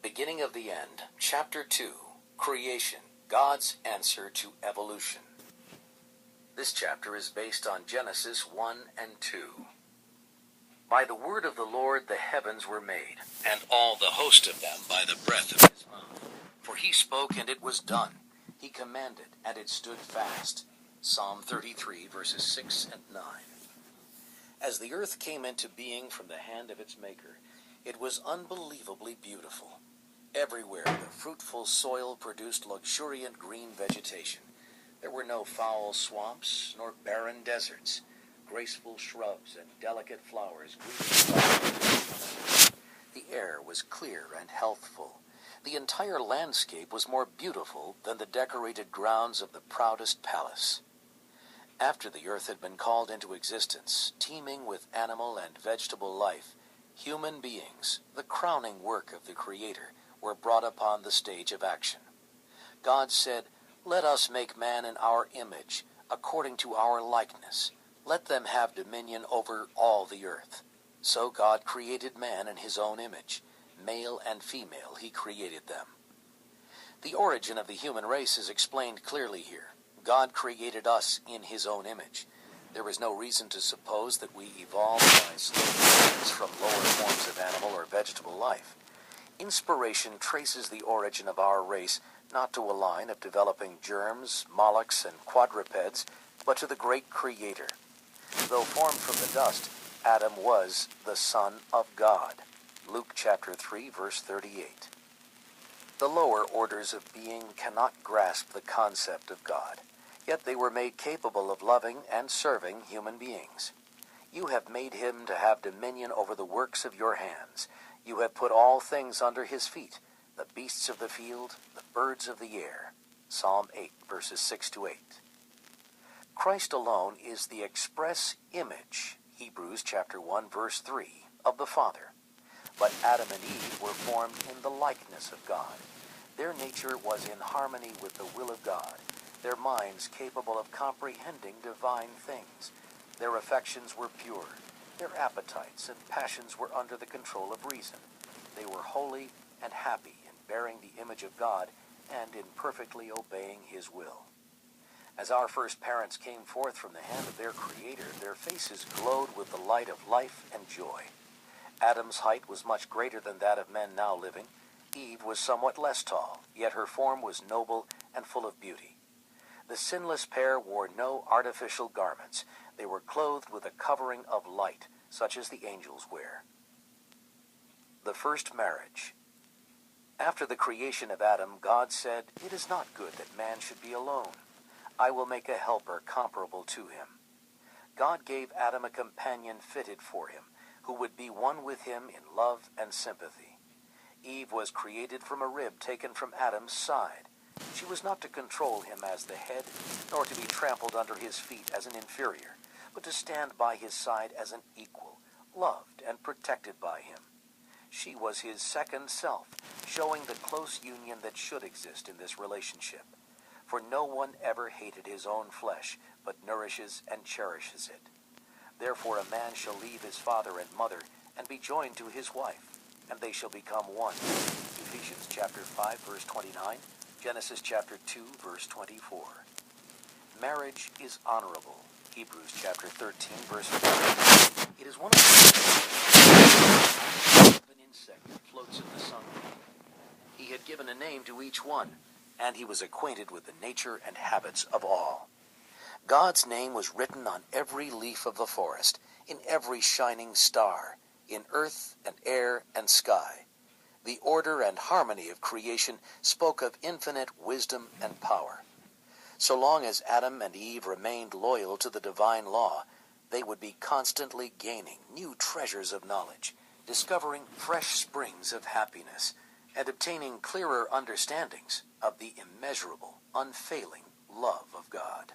Beginning of the End, Chapter 2, Creation, God's Answer to Evolution. This chapter is based on Genesis 1 and 2. By the word of the Lord the heavens were made, and all the host of them by the breath of his mouth. For he spoke, and it was done. He commanded, and it stood fast. Psalm 33, verses 6 and 9. As the earth came into being from the hand of its maker, it was unbelievably beautiful. Everywhere the fruitful soil produced luxuriant green vegetation. There were no foul swamps nor barren deserts. Graceful shrubs and delicate flowers greeted the The air was clear and healthful. The entire landscape was more beautiful than the decorated grounds of the proudest palace. After the earth had been called into existence, teeming with animal and vegetable life, human beings, the crowning work of the Creator, were brought upon the stage of action. God said, "Let us make man in our image, according to our likeness. Let them have dominion over all the earth." So God created man in his own image. Male and female he created them. The origin of the human race is explained clearly here. God created us in his own image. There is no reason to suppose that we evolved by slow process from lower forms of animal or vegetable life. Inspiration traces the origin of our race not to a line of developing germs, mollusks, and quadrupeds, but to the great Creator. Though formed from the dust, Adam was the Son of God. Luke chapter 3, verse 38. The lower orders of being cannot grasp the concept of God. Yet they were made capable of loving and serving human beings. You have made him to have dominion over the works of your hands. You have put all things under his feet, the beasts of the field, the birds of the air. Psalm 8, verses 6 to 8. Christ alone is the express image, Hebrews chapter 1, verse 3, of the Father. But Adam and Eve were formed in the likeness of God. Their nature was in harmony with the will of God. Their minds capable of comprehending divine things. Their affections were pure. Their appetites and passions were under the control of reason. They were holy and happy in bearing the image of God and in perfectly obeying his will. As our first parents came forth from the hand of their Creator, their faces glowed with the light of life and joy. Adam's height was much greater than that of men now living. Eve was somewhat less tall, yet her form was noble and full of beauty. The sinless pair wore no artificial garments. They were clothed with a covering of light, such as the angels wear. The first marriage. After the creation of Adam, God said, "It is not good that man should be alone. I will make a helper comparable to him." God gave Adam a companion fitted for him, who would be one with him in love and sympathy. Eve was created from a rib taken from Adam's side. She was not to control him as the head, nor to be trampled under his feet as an inferior, but to stand by his side as an equal, loved and protected by him. She was his second self, showing the close union that should exist in this relationship. For no one ever hated his own flesh, but nourishes and cherishes it. Therefore a man shall leave his father and mother, and be joined to his wife, and they shall become one. Ephesians chapter 5, verse 29. Genesis chapter 2, verse 24. Marriage is honorable. Hebrews chapter 13, verse 4. It is one of an insect that floats in the sunlight. He had given a name to each one, and he was acquainted with the nature and habits of all. God's name was written on every leaf of the forest, in every shining star, in earth and air and sky. The order and harmony of creation spoke of infinite wisdom and power. So long as Adam and Eve remained loyal to the divine law, they would be constantly gaining new treasures of knowledge, discovering fresh springs of happiness, and obtaining clearer understandings of the immeasurable, unfailing love of God.